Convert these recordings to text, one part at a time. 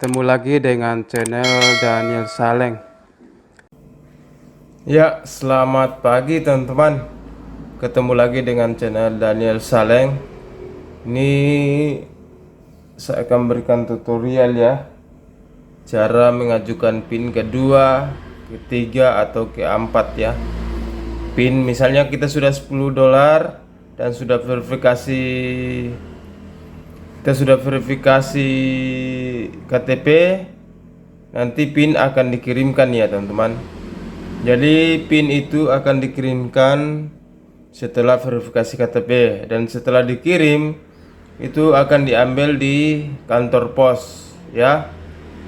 Ketemu lagi dengan channel Daniel Saleng. Ya, selamat pagi teman-teman. Ketemu lagi dengan channel Daniel Saleng. Ini saya akan berikan tutorial ya, cara mengajukan PIN kedua, ketiga atau keempat ya. PIN misalnya kita sudah $10 dan sudah verifikasi KTP, nanti PIN akan dikirimkan ya teman-teman. Jadi PIN itu akan dikirimkan setelah verifikasi KTP, dan setelah dikirim itu akan diambil di kantor pos ya.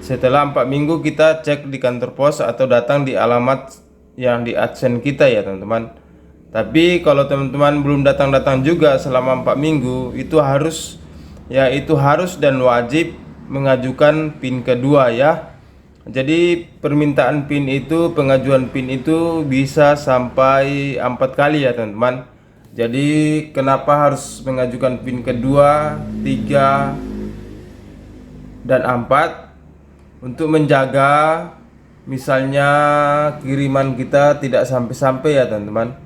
Setelah 4 minggu kita cek di kantor pos atau datang di alamat yang di adsense kita ya teman-teman. Tapi kalau teman-teman belum datang-datang juga selama 4 minggu, itu harus dan wajib mengajukan PIN kedua ya. Jadi permintaan PIN itu, pengajuan PIN itu bisa sampai 4 kali ya teman-teman. Jadi kenapa harus mengajukan PIN kedua, 3 dan 4? Untuk menjaga misalnya kiriman kita tidak sampai-sampai ya teman-teman.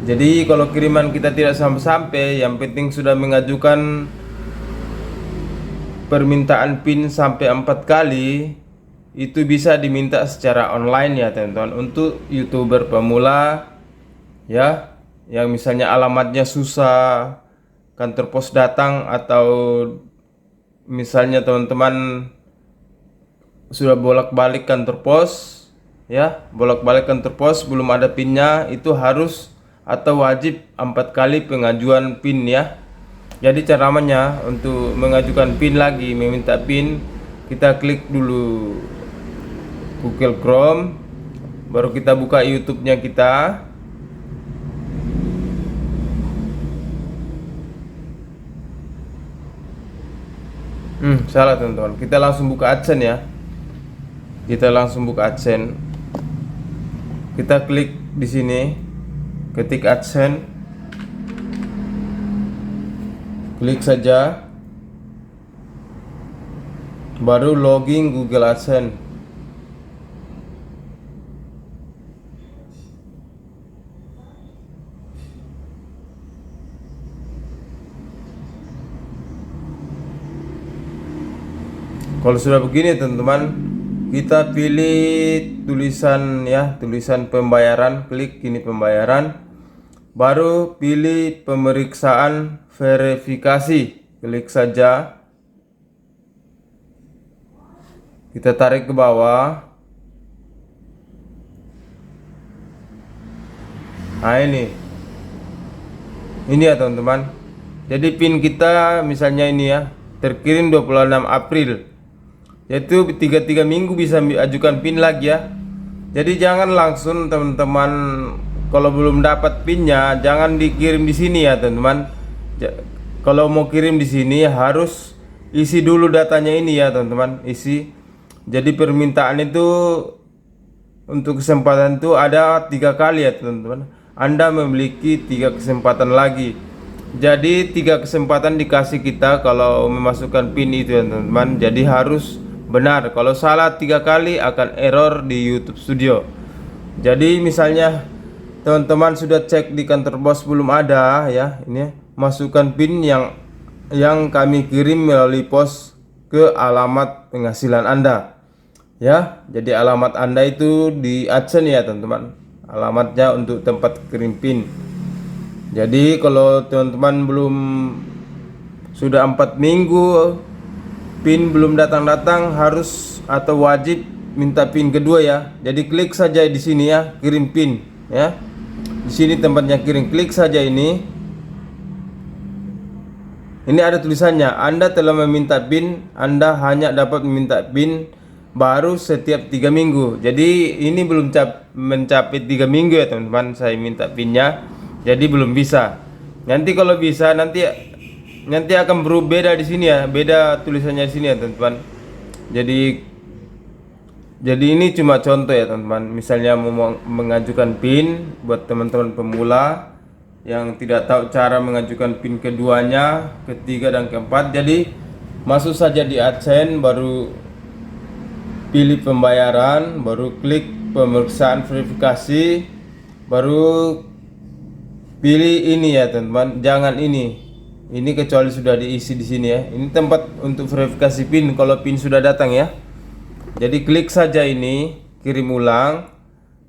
Jadi kalau kiriman kita tidak sampai-sampai, yang penting sudah mengajukan permintaan PIN sampai 4 kali, itu bisa diminta secara online ya teman-teman. Untuk YouTuber pemula ya, yang misalnya alamatnya susah, kantor pos datang, atau misalnya teman-teman sudah bolak-balik kantor pos ya, bolak-balik kantor pos belum ada PIN-nya, itu harus atau wajib 4 kali pengajuan PIN ya. Jadi caranya untuk mengajukan PIN lagi, meminta PIN, kita klik dulu Google Chrome, baru kita buka YouTube-nya kita. Salah teman-teman. Kita langsung buka AdSense ya. Kita klik di sini, ketik AdSense, klik saja, baru login Google AdSense. Kalau sudah begini teman-teman, kita pilih tulisan ya, tulisan pembayaran, klik ini pembayaran, baru pilih pemeriksaan verifikasi, klik saja. Kita tarik ke bawah. Nah ini ya teman-teman. Jadi PIN kita misalnya ini ya, terkirim 26 April, yaitu 3 minggu bisa ajukan PIN lagi ya. Jadi jangan langsung teman-teman, kalau belum dapat PIN-nya jangan dikirim di sini ya teman-teman. Kalau mau kirim di sini harus isi dulu datanya ini ya teman-teman, isi. Jadi permintaan itu untuk kesempatan itu ada 3 kali ya teman-teman. Anda memiliki 3 kesempatan lagi. Jadi 3 kesempatan dikasih kita kalau memasukkan PIN itu ya teman-teman. Jadi harus benar. Kalau salah 3 kali akan error di YouTube Studio. Jadi misalnya teman-teman sudah cek di kantor pos belum ada ya, ini masukkan PIN yang kami kirim melalui pos ke alamat penghasilan Anda ya. Jadi alamat Anda itu di AdSense ya teman-teman, alamatnya untuk tempat kirim PIN. Jadi kalau teman-teman belum sudah 4 minggu PIN belum datang-datang, harus atau wajib minta PIN kedua ya. Jadi klik saja di sini ya, kirim PIN ya. Di sini tempatnya kirim, klik saja ini. Ini ada tulisannya, Anda telah meminta PIN, Anda hanya dapat meminta PIN baru setiap 3 minggu. Jadi ini belum mencapai 3 minggu ya teman-teman, saya minta PIN-nya. Jadi belum bisa. Nanti kalau bisa nanti akan berbeda di sini ya, beda tulisannya di sini ya teman-teman. Jadi ini cuma contoh ya teman-teman. Misalnya mau mengajukan PIN buat teman-teman pemula yang tidak tahu cara mengajukan PIN keduanya, ketiga dan keempat. Jadi masuk saja di AdSense, baru pilih pembayaran, baru klik pemeriksaan verifikasi, baru pilih ini ya teman-teman, jangan ini kecuali sudah diisi di sini ya. Ini tempat untuk verifikasi PIN kalau PIN sudah datang ya. Jadi klik saja ini, kirim ulang,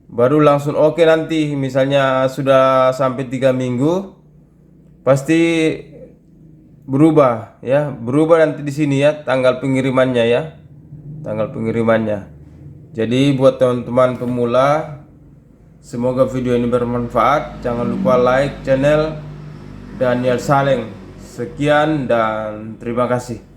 baru langsung oke. Nanti misalnya sudah sampai 3 minggu pasti berubah ya, berubah nanti di sini ya tanggal pengirimannya ya, tanggal pengirimannya. Jadi buat teman-teman pemula, semoga video ini bermanfaat. Jangan lupa like channel Daniel Saleng. Sekian dan terima kasih.